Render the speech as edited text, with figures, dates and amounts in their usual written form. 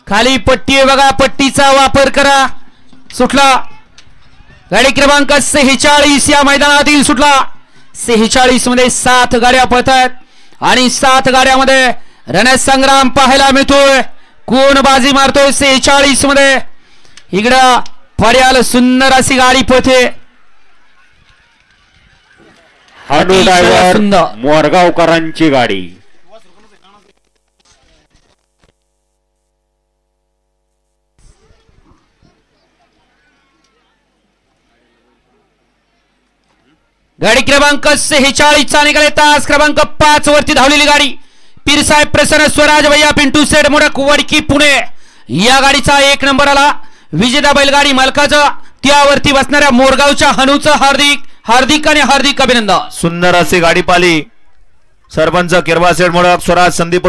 खाली पट्टी आहे बघा, पट्टीचा वापर करा. सुटला गाडी क्रमांक 46 या मैदानातील सुटला. 46 मध्ये 7 गाड्या पळतात आणि 7 गाड्यामध्ये रणसंग्राम पाहायला मिळतोय. कोण बाजी मारतोय 46 मध्ये? इकडं पड्याल सुंदर अशी गाडी पळते. हाडू ड्रायव्हर मोरगावकरांची गाडी. गाडी क्रमांक 46 चा निघाले तास क्रमांक 5 वरती धावलेली गाडी पीरसाहेब प्रसन्न स्वराज भैया पिंटू सेठ मोडक वडकी पुणे या गाडीचा 1 नंबर आला. विजेता बैलगाडी मालकाचं त्यावरती बसणाऱ्या मोरगावच्या हनुचं हार्दिक अभिनंदन. सुंदर अशी गाडी पाली. सरपंच किरवा सेठ मोडक स्वराज संदीप